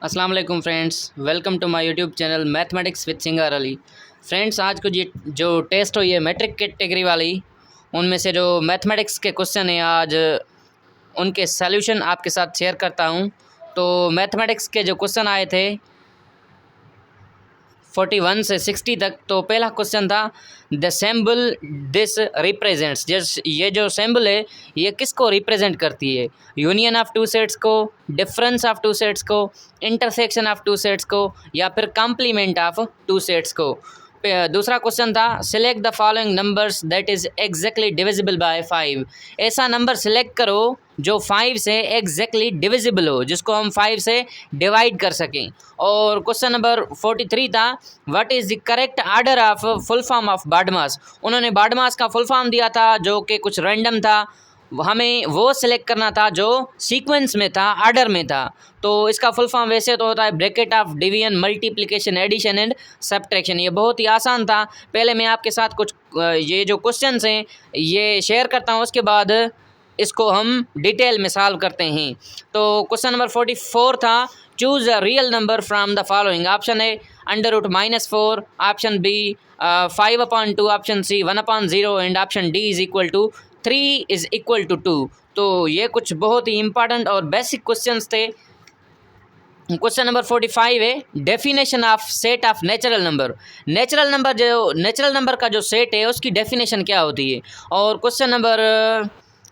अस्सलाम वालेकुम friends, welcome to my YouTube channel mathematics with singer Ali. Friends, आज को ये जो टेस्ट हुई है मैट्रिक कैटेगरी वाली, उनमें से जो मैथमेटिक्स के क्वेश्चन हैं आज उनके सॉल्यूशन आपके साथ शेयर करता हूं। तो मैथमेटिक्स के जो क्वेश्चन आए थे 41 से 60 तक, तो पहला क्वेश्चन था the symbol this represents. Just ये जो सिंबल है ये किसको रिप्रेजेंट करती है? यूनियन ऑफ टू सेट्स को, डिफरेंस ऑफ टू सेट्स को, इंटरसेक्शन ऑफ टू सेट्स को, या फिर कॉम्प्लीमेंट ऑफ टू सेट्स को। दूसरा क्वेश्चन था select the following numbers that is exactly divisible by 5। ऐसा नंबर सिलेक्ट करो जो 5 से एग्जैक्टली डिविजिबल हो, जिसको हम 5 से डिवाइड कर सकें। और क्वेश्चन नंबर 43 था what is the correct order of full form of BODMAS. उन्होंने बाडमास का फुल फॉर्म दिया था जो कि कुछ रैंडम था, हमें वो सिलेक्ट करना था जो सीक्वेंस में था, आर्डर में था। तो इसका फुल फॉर्म वैसे तो होता है bracket of division, multiplication, addition and subtraction. ये बहुत ही आसान था। पहले मैं आपके साथ कुछ ये जो क्वेश्चंस हैं ये शेयर करता हूँ, उसके बाद इसको हम डिटेल में सॉल्व करते हैं। तो क्वेश्चन नंबर 44 था choose a real number from the following. Option A √-4, option B 5/2, option C 1/0 and option D is equal to 3 is equal to 2। तो ये कुछ बहुत ही इंपॉर्टेंट और बेसिक क्वेश्चंस थे। क्वेश्चन नंबर 45 है definition of set of natural number. Natural number का जो सेट है उसकी डेफिनेशन क्या होती है। और क्वेश्चन नंबर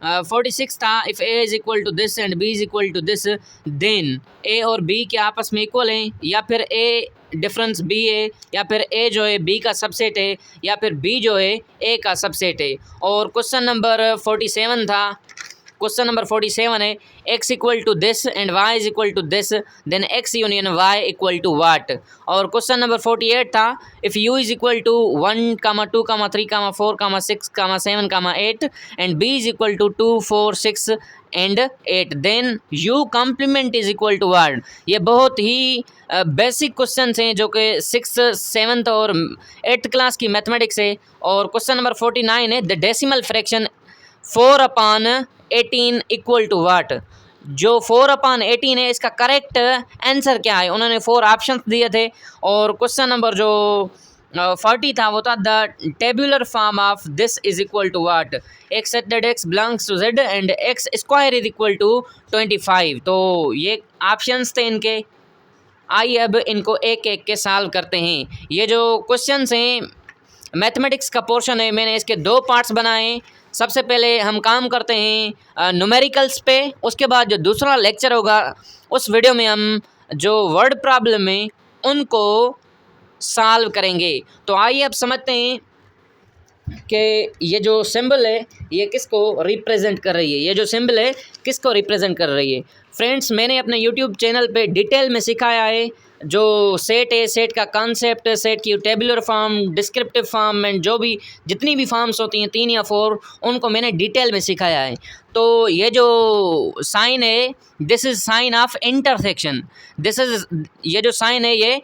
46 था if A is equal to this and B is equal to this then A और बी के आपस में इक्वल हैं, या फिर ए डिफरेंस बी है, या फिर ए जो है बी का सबसेट है, या फिर बी जो है ए का सबसेट है। और क्वेश्चन नंबर 47 था, क्वेश्चन नंबर 47 है x equal to this and y is equal to this then x union y equal to what. और क्वेश्चन नंबर 48 था if u is equal to 1, 2, 3, 4, 6, 7, 8 and b is equal to 2, 4, 6 and 8 then u complement is equal to what. ये बहुत ही basic question हैं जो कि 6th, 7th और 8th class की mathematics है। और क्वेश्चन नंबर 49 है the decimal fraction 4/18 equal to what. जो 4/18 है इसका करेक्ट आंसर क्या है? उन्होंने 4 ऑप्शंस दिए थे। और क्वेश्चन नंबर जो 40 था वो था the tabular form of this is equal to what. X at that X belongs to Z and X square is equal to 25। तो ये ऑप्शंस थे इनके। आइए अब इनको एक एक के सॉल्व करते हैं। ये जो क्वेश्चंस हैं मैथमेटिक्स का पोर्शन है, मैंने इसके 2 पार्ट्स बनाए। सबसे पहले हम काम करते हैं न्यूमेरिकल्स पे, उसके बाद जो दूसरा लेक्चर होगा उस वीडियो में हम जो वर्ड प्रॉब्लम है उनको सॉल्व करेंगे। तो आइए अब समझते हैं कि ये जो सिंबल है ये किसको रिप्रेजेंट कर रही है। ये जो सिंबल है किसको रिप्रेजेंट कर रही है? फ्रेंड्स, मैंने अपने यूट्यूब चैनल पे डिटेल में सिखाया है जो सेट है, सेट का कॉन्सेप्ट, सेट की tabular form, descriptive form and जो भी जितनी भी फॉर्म्स होती हैं 3 या 4, उनको मैंने डिटेल में सिखाया है। तो ये जो साइन है this is sine of intersection. ये जो साइन है ये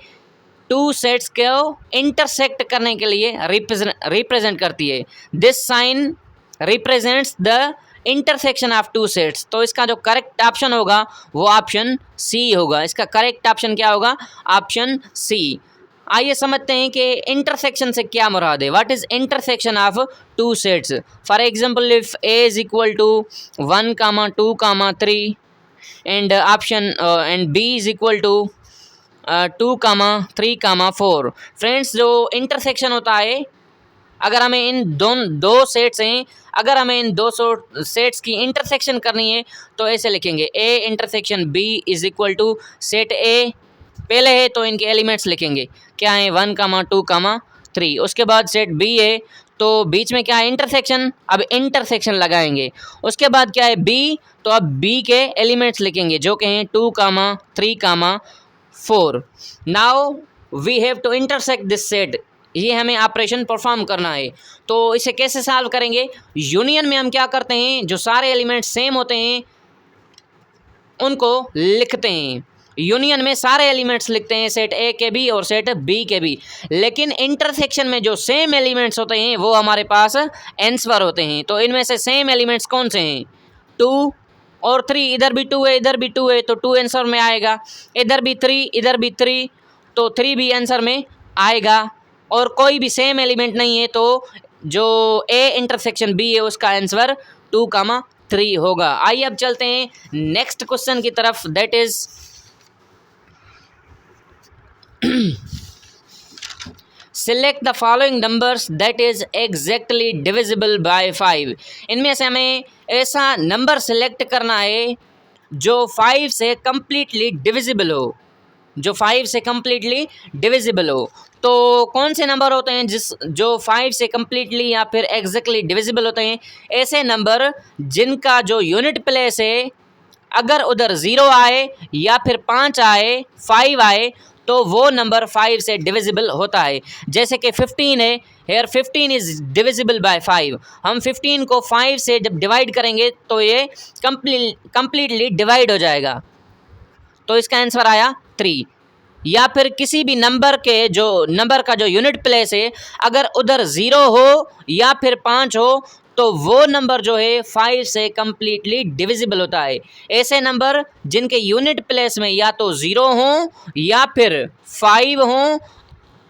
2 सेट्स को इंटरसेक्ट करने के लिए रिप्रेजेंट करती है। This sign represents the intersection of 2 sets. तो इसका जो करेक्ट ऑप्शन होगा वो ऑप्शन सी होगा। इसका करेक्ट ऑप्शन क्या होगा? Option C. आइए समझते हैं कि इंटरसेक्शन से क्या मुराद है। What is intersection of 2 sets? For example if A is equal to 1, 2, 3 and option and B is equal to 2, 3, 4। Friends, जो इंटरसेक्शन होता है, अगर हमें इन दो सेट्स हैं, अगर हमें इन 2 सेट्स की इंटरसेक्शन करनी है तो ऐसे लिखेंगे A intersection B is equal to set A पहले है तो इनके एलिमेंट्स लिखेंगे क्या है 1, 2, 3। उसके बाद सेट बी है तो बीच में क्या है इंटरसेक्शन, अब इंटरसेक्शन लगाएंगे। उसके बाद क्या है बी, तो अब बी के एलिमेंट्स लिखेंगे जो कि हैं 2, 3, 4। Now we have to intersect this set. ये हमें ऑपरेशन परफॉर्म करना है। तो इसे कैसे सॉल्व करेंगे? यूनियन में हम क्या करते हैं, जो सारे एलिमेंट्स सेम होते हैं उनको लिखते हैं। यूनियन में सारे एलिमेंट्स लिखते हैं, सेट ए के भी और सेट बी के भी। लेकिन इंटरसेक्शन में जो सेम एलिमेंट्स होते हैं वो हमारे पास आंसर होते हैं। तो इनमें से सेम एलिमेंट्स कौन से हैं? 2, और 3 इधर भी 2 है, इधर भी 2 है, तो 2 आंसर में आएगा। इधर भी 3, इधर भी 3, तो 3 भी आंसर में आएगा। और कोई भी सेम एलिमेंट नहीं है, तो जो ए इंटरसेक्शन बी है उसका आंसर 2, 3 होगा। आइए अब चलते हैं नेक्स्ट क्वेश्चन की तरफ, that is select the following numbers that is exactly divisible by 5। इनमें से हमें ऐसा नंबर सेलेक्ट करना है जो 5 से कंप्लीटली डिविजिबल हो, जो 5 से कंप्लीटली डिविजिबल हो। तो कौन से नंबर होते हैं जो 5 से कंप्लीटली या फिर एग्जैक्टली डिविजिबल होते हैं? ऐसे नंबर जिनका जो यूनिट प्लेस है, अगर उधर 0 आए या फिर 5 आए, 5 आए, तो वो नंबर 5 से डिविजिबल होता है। जैसे कि 15 है, हेयर 15 इज डिविजिबल बाय 5। हम 15 को 5 से जब डिवाइड करेंगे तो ये कंप्लीटली डिवाइड हो जाएगा, तो इसका आंसर आया 3। या फिर किसी भी नंबर का जो यूनिट प्लेस है, अगर उधर 0 हो या फिर 5 हो, तो वो नंबर जो है 5 से कंप्लीटली डिविजिबल होता है। ऐसे नंबर जिनके यूनिट प्लेस में या तो 0 हो या फिर 5 हो,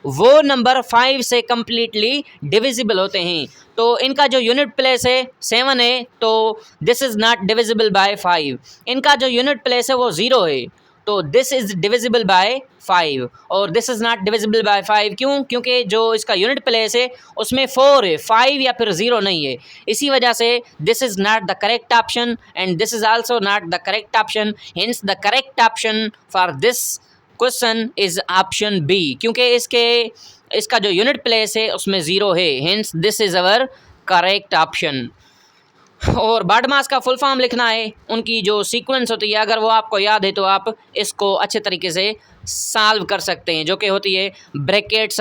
वो नंबर 5 से कंप्लीटली डिविजिबल होते हैं। तो इनका जो यूनिट प्लेस है 7 है, तो this is not divisible by 5। इनका जो यूनिट प्लेस है वो 0 है, तो दिस इज़ डिविजिबल बाय 5। और this is not divisible by 5 क्यों? क्योंकि जो इसका यूनिट प्लेस है उसमें 4 है, 5 या फिर 0 नहीं है। इसी वजह से this is not the correct option and this is also not the correct option. Hence the correct option for this question is option B, क्योंकि इसका जो यूनिट प्लेस है उसमें 0 है। Hence this is our correct option. और BODMAS का full form लिखना है, उनकी जो सीक्वेंस होती है, अगर वो आपको याद है तो आप इसको अच्छे तरीके से सॉल्व कर सकते हैं, जो कि होती है brackets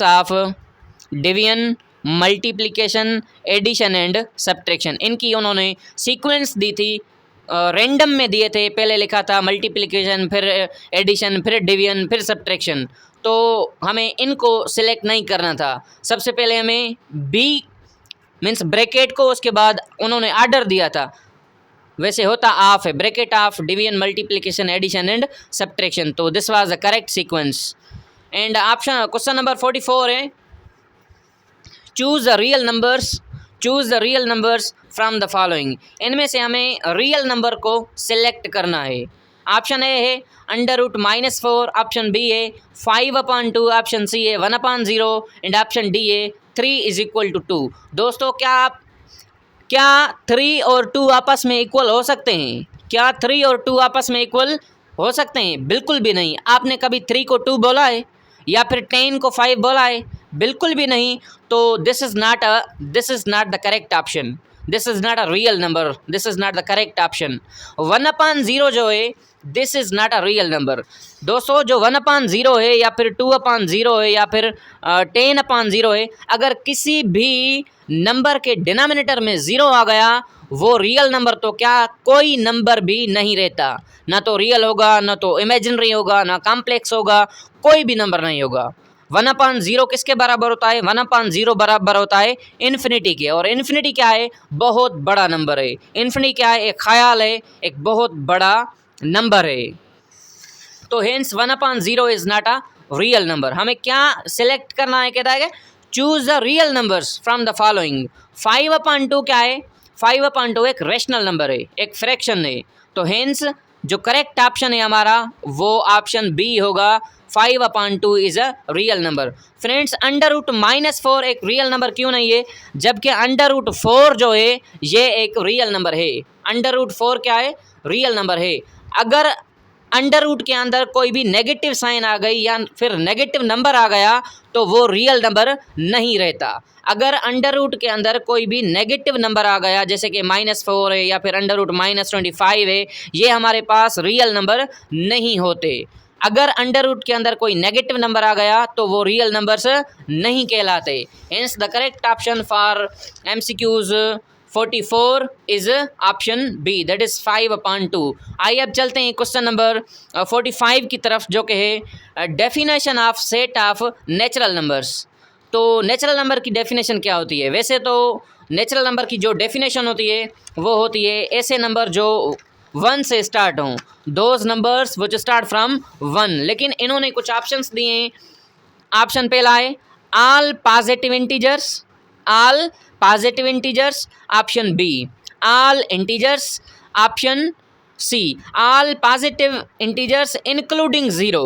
of division, multiplication, addition and subtraction. इनकी उन्होंने सीक्वेंस दी थी, रैंडम में दिए थे। पहले लिखा था मल्टीप्लिकेशन, फिर एडिशन, फिर डिवीजन, फिर सब्ट्रैक्शन। तो हमें इनको सिलेक्ट नहीं करना था। सबसे पहले हमें बी मीन्स ब्रैकेट को, उसके बाद उन्होंने आर्डर दिया था, वैसे होता ऑफ है, bracket of division, multiplication, addition and subtraction. तो this was the correct sequence. And option question number 44 है, choose the real numbers from the following. इनमें से हमें रियल नंबर को सिलेक्ट करना है। ऑप्शन ए है √-4, ऑप्शन बी है 5/2, ऑप्शन सी है 1/0 एंड ऑप्शन डी है 3 = 2। दोस्तों, क्या 3 और 2 आपस में इक्वल हो सकते हैं? क्या 3 और 2 आपस में इक्वल हो सकते हैं? बिल्कुल भी नहीं। आपने कभी 3 को 2 बोला है या फिर 10 को 5 बोला है? बिल्कुल भी नहीं। तो this is not the correct option. This is not a real number, this is not the correct option. 1/0 जो है, this is not a real number. दोस्तों, जो 1/0 है या फिर 2/0 है या फिर 10/0 है, अगर किसी भी नंबर के डिनोमिनेटर में 0 आ गया, वो रियल नंबर तो क्या, कोई नंबर भी नहीं रहता। ना तो रियल होगा, ना तो इमेजिनरी होगा, ना कॉम्प्लेक्स होगा, कोई भी नंबर नहीं होगा। 1/0 किसके बराबर होता है? 1/0 बराबर होता है इन्फिनिटी के। और इन्फिनिटी क्या है? बहुत बड़ा नंबर है। इन्फिनिटी क्या है? एक ख्याल है, एक बहुत बड़ा नंबर है। तो hence 1/0 is not a real number. हमें क्या सिलेक्ट करना है? कहता है कि choose the real numbers from the following. 5/2 क्या है? 5/2 एक रेशनल नंबर है, एक फ्रैक्शन है। तो हेंस जो करेक्ट ऑप्शन है हमारा, वो ऑप्शन बी होगा, 5/2 is a real number. Friends, √-4 एक रियल नंबर क्यों नहीं है, जबकि √4 जो है ये एक रियल नंबर है। √4 क्या है? रियल नंबर है। अगर अंडर रूट के अंदर कोई भी नेगेटिव साइन आ गई या फिर नेगेटिव नंबर आ गया, तो वो रियल नंबर नहीं रहता। अगर अंडर रूट के अंदर कोई भी नेगेटिव नंबर आ गया, जैसे कि -4 है या फिर √-25 है, ये हमारे पास रियल नंबर नहीं होते। अगर अंडर रूट के अंदर कोई नेगेटिव नंबर आ गया तो वो रियल नंबर्स नहीं कहलाते। Hence the correct option for MCQs 44 is option B, that is 5/2। आइए अब चलते हैं क्वेश्चन नंबर 45 की तरफ, जो कि है definition of set of natural numbers. तो नेचुरल नंबर की डेफिनेशन क्या होती है? वैसे तो नेचुरल नंबर की जो डेफिनेशन होती है वो होती है ऐसे नंबर जो 1 से स्टार्ट हों, those numbers which start from 1। लेकिन इन्होंने कुछ ऑप्शंस दिए हैं। ऑप्शन पहला है all positive integers, all positive integers. Option B all integers. Option C all positive integers including zero.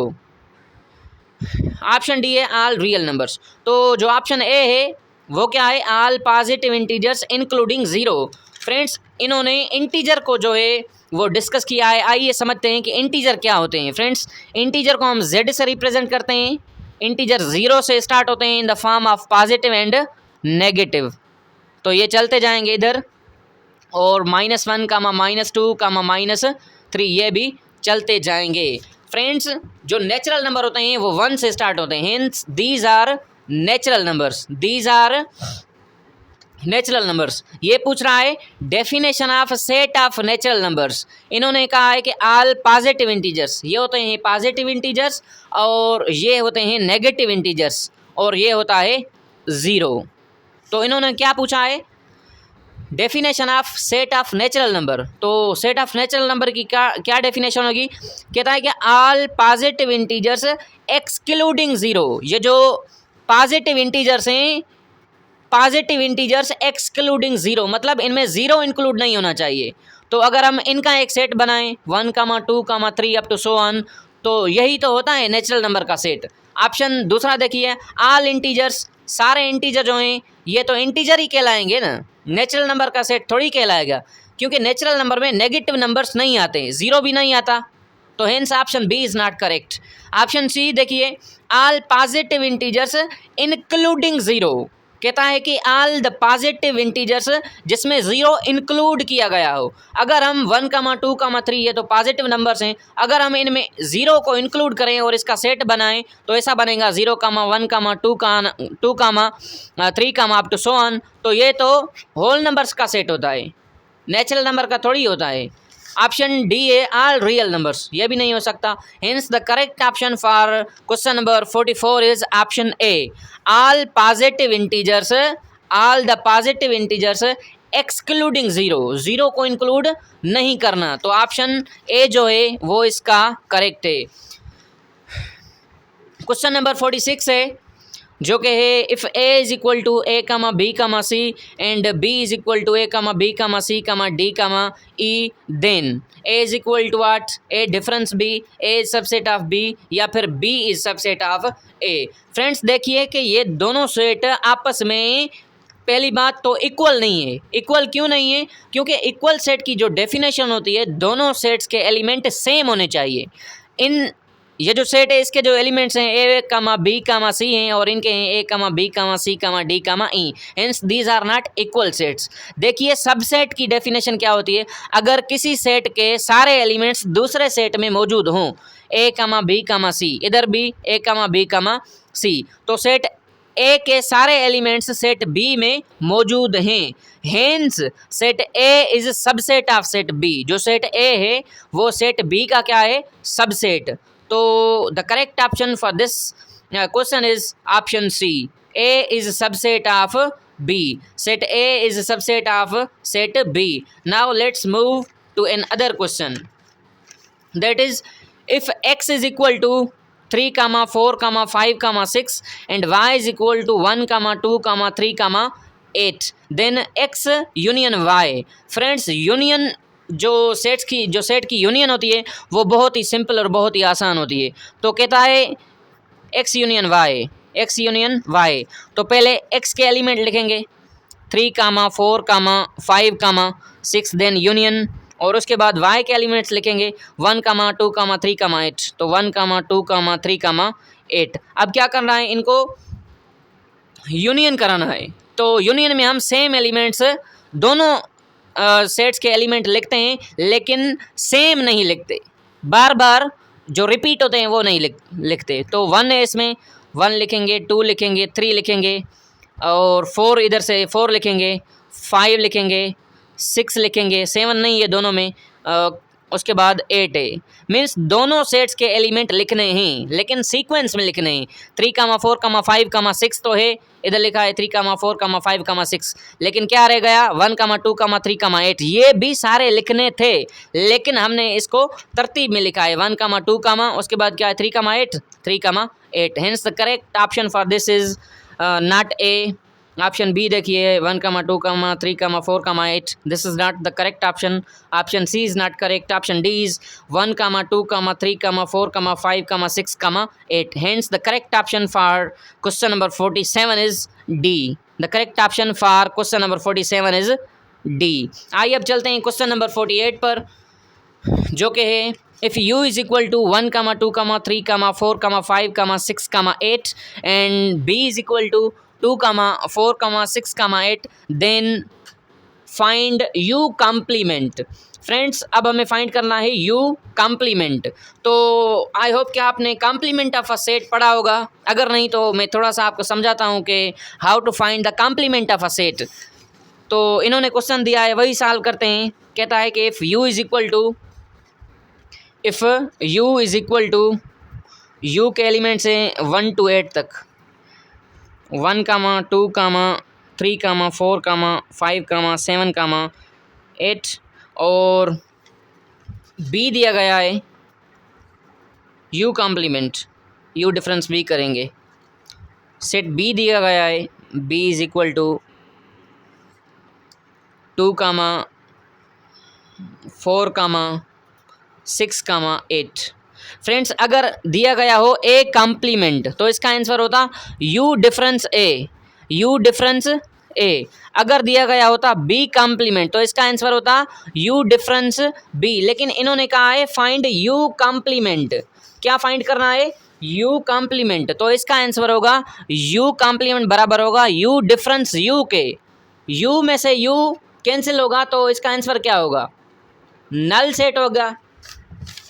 Option D है ऑल रियल नंबर्स। तो जो ऑप्शन ए है वो क्या है, all positive integers including zero. Friends इन्होंने इंटीजर को जो है वो डिस्कस किया है। आइए समझते हैं कि इंटीजर क्या होते हैं। फ्रेंड्स इंटीजर को हम जेड से रिप्रेजेंट करते हैं। इंटीजर ज़ीरो से स्टार्ट होते हैं in the form of positive and negative. तो ये चलते जाएंगे इधर, और -1, -2, -3 ये भी चलते जाएंगे। फ्रेंड्स जो नेचुरल नंबर होते हैं वो 1 से स्टार्ट होते हैं, hence these are natural numbers, these are natural numbers. ये पूछ रहा है definition of set of natural numbers. इन्होंने कहा है कि ऑल पॉजिटिव इंटीजर्स, ये होते हैं पॉजिटिव इंटीजर्स, और ये होते हैं नेगेटिव इंटीजर्स, और ये होता है ज़ीरो। तो इन्होंने क्या पूछा है, definition of set of natural number. तो सेट ऑफ नेचुरल नंबर की क्या डेफिनेशन होगी, कहता है कि all positive integers excluding zero. ये जो पॉजिटिव इंटीजर्स हैं, पॉजिटिव इंटीजर्स एक्सक्लूडिंग ज़ीरो, मतलब इनमें ज़ीरो इंक्लूड नहीं होना चाहिए। तो अगर हम इनका एक सेट बनाएं 1, 2, 3 अप टू सो ऑन, तो यही तो होता है नेचुरल नंबर का सेट। ऑप्शन दूसरा देखिए, ऑल इंटीजर्स, सारे इंटीजर जो हैं ये तो इंटीजर ही कहलाएंगे ना, नेचुरल नंबर का सेट थोड़ी कहलाएगा, क्योंकि नेचुरल नंबर में नेगेटिव नंबर्स नहीं आते, ज़ीरो भी नहीं आता। तो hence option B is not correct. Option C देखिए, all positive integers including zero, कहता है कि ऑल द पॉजिटिव इंटीजर्स जिसमें ज़ीरो इंक्लूड किया गया हो। अगर हम 1, 2, 3 ये तो पॉजिटिव नंबर्स हैं, अगर हम इनमें ज़ीरो को इंक्लूड करें और इसका सेट बनाएं तो ऐसा बनेगा 0, 1, 2, 3 अप टू सो ऑन। तो ये तो होल नंबर्स का सेट होता है, नेचुरल नंबर का थोड़ी होता है। ऑप्शन डी है ऑल रियल नंबर्स, ये भी नहीं हो सकता। Hence the correct option for question number 44 is option A, all positive integers, all the positive integers excluding zero, zero को इंक्लूड नहीं करना। तो ऑप्शन ए जो है वो इसका करेक्ट है। क्वेश्चन नंबर 46 है जो कि है if A is equal to A comma B comma C and B is equal to A comma B comma C comma D comma E, then A is equal to what, A difference B, A is subset of B, या फिर B is subset of A. Friends देखिए कि ये दोनों set आपस में, पहली बात तो इक्वल नहीं है। इक्वल क्यों नहीं है, क्योंकि इक्वल सेट की जो डेफिनेशन होती है दोनों सेट्स के एलिमेंट सेम होने चाहिए। इन ये जो सेट है इसके जो एलिमेंट्स हैं ए कमा बी कमा सी हैं, और इनके हैं ए comma B comma C comma D comma E, hence these are not equal sets. देखिए सबसेट की डेफिनेशन क्या होती है, अगर किसी सेट के सारे एलिमेंट्स दूसरे सेट में मौजूद हों, ए कमा बी कमा सी, इधर भी ए कमा बी कमा सी, तो सेट ए के सारे एलिमेंट्स सेट बी में मौजूद हैं। Hence set A is subset of set B. जो सेट ए है वो सेट बी का क्या है, सबसेट। तो the correct option for this question is option C, A is subset of B. Set A is subset of set B. Now let's move to another question, that is if x is equal to 3, 4, 5, 6 and y is equal to 1, 2, 3, 8, then x union y। Friends union जो set की union होती है वो बहुत ही simple और बहुत ही आसान होती है। तो कहता है x union y, x union y। तो पहले x के एलिमेंट लिखेंगे 3, 4, 5, 6, देन यूनियन, और उसके बाद y के एलिमेंट्स लिखेंगे 1, 2, 3, 8। तो 1, 2, 3, 8। अब क्या करना है, इनको यूनियन कराना है। तो यूनियन में हम सेम एलिमेंट्स, दोनों सेट्स के एलिमेंट लिखते हैं, लेकिन सेम नहीं लिखते, बार बार जो रिपीट होते हैं वो नहीं लिखते। तो 1 है इसमें, 1 लिखेंगे, 2 लिखेंगे, 3 लिखेंगे, और 4 इधर से 4 लिखेंगे, 5 लिखेंगे, 6 लिखेंगे, 7 नहीं है दोनों में, उसके बाद 8a। मीन्स दोनों सेट्स के एलिमेंट लिखने हैं, लेकिन सीक्वेंस में लिखने हैं। 3, 4, 5, 6 तो है, इधर लिखा है 3, 4, 5, 6, लेकिन क्या रह गया 1, 2, 3, 8। ये भी सारे लिखने थे, लेकिन हमने इसको तरतीब में लिखा है 1, 2, उसके बाद क्या है 3, 8, 3, 8। Hence the correct option for this is not A. Option B देखिए 1, 2, 3, 4, 8। This is not the correct option. Option C is not correct. Option D is 1, 2, 3, 4, 5, 6, 8। Hence the correct option for question number 47 is D. The correct option for question number 47 is D. आइए अब चलते हैं question number 48 पर, जो कि है if u is equal to 1, 2, 3, 4, 5, 6, 8 and b is equal to 2, 4, 6, 8, then find u complement। Friends अब हमें फाइंड करना है u कॉम्प्लीमेंट। तो आई होप कि आपने कॉम्प्लीमेंट ऑफ अ सेट पढ़ा होगा, अगर नहीं तो मैं थोड़ा सा आपको समझाता हूँ कि how to find the complement of a set. तो इन्होंने क्वेश्चन दिया है, वही सॉल्व करते हैं। कहता है कि if u is equal to u के एलिमेंट्स हैं 1 to 8 तक, 1, 2, 3, 4, 5, 7, 8, और b दिया गया है u complement, u difference b करेंगे। सेट b दिया गया है, b is equal to 2, 4, 6, 8। Friends अगर दिया गया हो a कॉम्प्लीमेंट तो इसका आंसर होता u डिफरेंस a। अगर दिया गया होता b कॉम्प्लीमेंट तो इसका आंसर होता u डिफरेंस b। लेकिन इन्होंने कहा है फाइंड u कॉम्प्लीमेंट। क्या फाइंड करना है? u complement. तो इसका आंसर होगा u कॉम्प्लीमेंट बराबर होगा u डिफरेंस u के। u में से u कैंसिल होगा तो इसका आंसर क्या होगा? नल सेट होगा,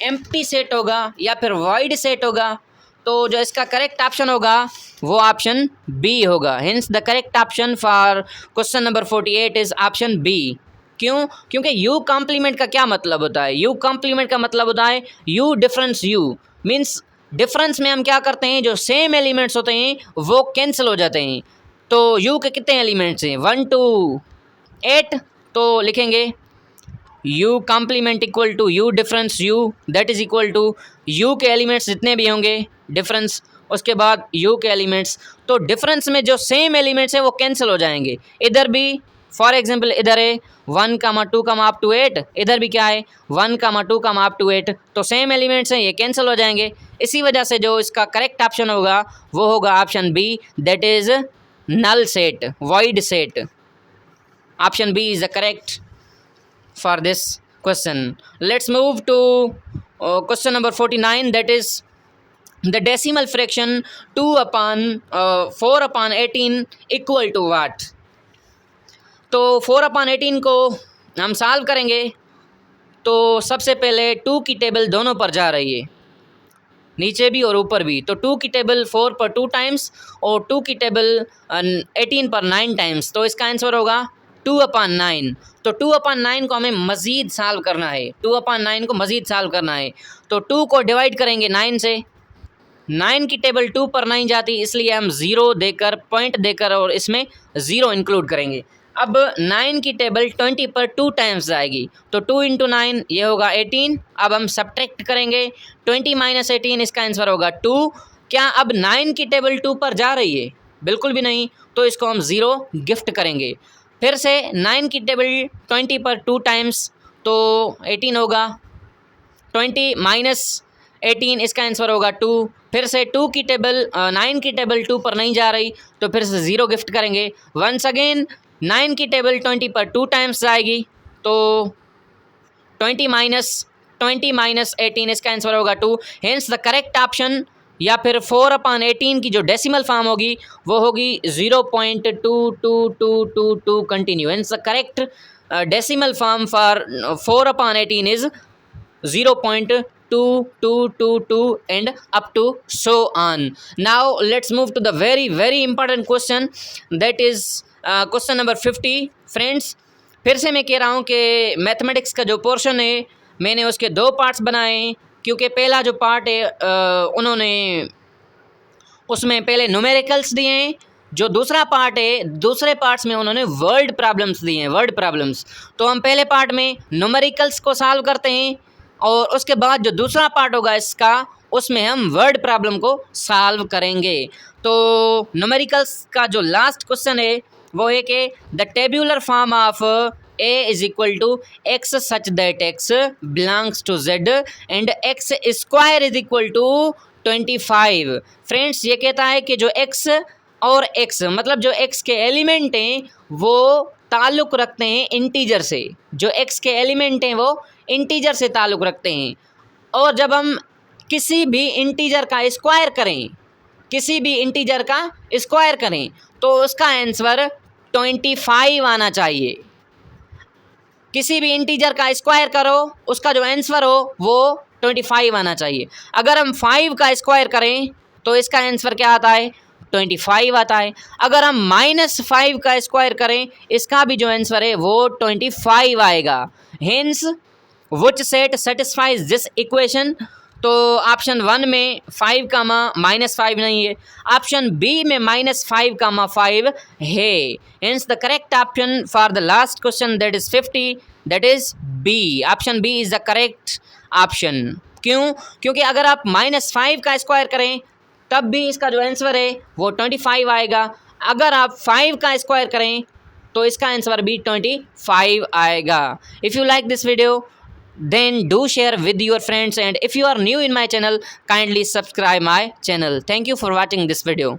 एम्प्टी सेट होगा, या फिर वॉइड सेट होगा। तो जो इसका करेक्ट ऑप्शन होगा वो ऑप्शन बी होगा। Hence the correct option for question number 48 is option B. क्यों? क्योंकि यू कॉम्प्लीमेंट का क्या मतलब होता है? यू कॉम्प्लीमेंट का मतलब होता है you difference you. Means difference में हम क्या करते हैं, जो सेम एलिमेंट्स होते हैं वो कैंसिल हो जाते हैं। तो यू के कितने एलिमेंट्स हैं? 1 to 8। तो लिखेंगे u complement equal to u difference u, that is equal to u के एलिमेंट्स जितने भी होंगे डिफरेंस, उसके बाद u के एलिमेंट्स। तो डिफरेंस में जो सेम एलिमेंट्स हैं वो कैंसिल हो जाएंगे। इधर भी फॉर एग्जांपल इधर है 1, 2, अप टू 8, इधर भी क्या है 1, 2, अप टू 8। तो सेम एलिमेंट्स हैं, ये कैंसिल हो जाएंगे। इसी वजह से जो इसका करेक्ट ऑप्शन होगा वो होगा option B, that is null set, void set. Option B is the correct for this question. Let's move to question number 49, that is the decimal fraction 4/18 equal to what? तो 4/18 को हम solve करेंगे तो सबसे पहले 2 की टेबल दोनों पर जा रही है, नीचे भी और ऊपर भी। तो 2 की टेबल 4 पर 2 टाइम्स और 2 की टेबल 18 पर 9 टाइम्स। तो इसका आंसर होगा 2/9। तो 2/9 को हमें मज़ीद सॉल्व करना है, 2/9 को मज़ीद सॉल्व करना है। तो 2 को डिवाइड करेंगे 9 से, 9 की टेबल 2 पर 9 जाती, इसलिए हम 0 देकर, पॉइंट देकर और इसमें 0 इंक्लूड करेंगे। अब 9 की टेबल 20 पर 2 टाइम्स जाएगी, तो 2 × 9 ये होगा 18। अब हम सब्ट्रैक्ट करेंगे 20 - 18, इसका आंसर होगा 2। क्या अब 9 की टेबल 2 पर जा रही है? बिल्कुल भी नहीं, तो इसको हम 0 गिफ्ट करेंगे। फिर से 9 की टेबल 20 पर 2 टाइम्स, तो 18 होगा, 20 - 18 इसका आंसर होगा 2। फिर से 2 की टेबल 9 की टेबल 2 पर नहीं जा रही, तो फिर से 0 गिफ्ट करेंगे। वंस अगेन 9 की टेबल 20 पर 2 टाइम्स जाएगी, तो 20 - 18 इसका आंसर होगा 2। हेंस द करेक्ट ऑप्शन, या फिर 4/18 की जो डेसिमल फॉर्म होगी वो होगी 0.2222 continue. Hence the correct decimal form for 4/18 is 0.2222 and up to so on. Now let's move to the very important question, that is question number 50. Friends फिर से मैं कह रहा हूँ कि मैथमेटिक्स का जो पोर्शन है मैंने उसके 2 पार्ट्स बनाए, क्योंकि पहला जो पार्ट है उन्होंने उसमें पहले न्यूमेरिकल्स दिए हैं, जो दूसरा पार्ट है दूसरे पार्ट्स में उन्होंने वर्ड प्रॉब्लम्स दिए हैं, वर्ड प्रॉब्लम्स। तो हम पहले पार्ट में न्यूमेरिकल्स को सॉल्व करते हैं और उसके बाद जो दूसरा पार्ट होगा इसका उसमें हम वर्ड प्रॉब्लम को सॉल्व करेंगे। तो न्यूमेरिकल्स का जो लास्ट क्वेश्चन है वो है कि the tabular form of a is equal to X such that x belongs to z and x square is equal to 25। Friends, ये कहता है कि जो x और x मतलब जो x के एलिमेंट हैं वो ताल्लुक़ रखते हैं इंटीजर से, जो x के एलिमेंट हैं वो इंटीजर से ताल्लुक़ रखते हैं। और जब हम किसी भी इंटीजर का स्क्वायर करें, किसी भी इंटीजर का स्क्वायर करें तो उसका आंसर 25 आना चाहिए। किसी भी इंटीजर का स्क्वायर करो, उसका जो आंसर हो वो 25 आना चाहिए। अगर हम 5 का स्क्वायर करें तो इसका आंसर क्या आता है? 25 आता है। अगर हम -5 का स्क्वायर करें इसका भी जो आंसर है वो 25 आएगा। Hence which set satisfies this equation? तो ऑप्शन 1 में 5 कामा -5 नहीं है, ऑप्शन बी में -5 कामा 5 है। Hence the correct option for the last question that is 50, that is B. Option B is the correct option. क्यों? क्योंकि अगर आप -5 का स्क्वायर करें तब भी इसका जो आंसर है वो 25 आएगा। अगर आप 5 का स्क्वायर करें तो इसका आंसर भी 25 आएगा। If you like this video then do share with your friends, and if you are new in my channel kindly subscribe my channel. Thank you for watching this video.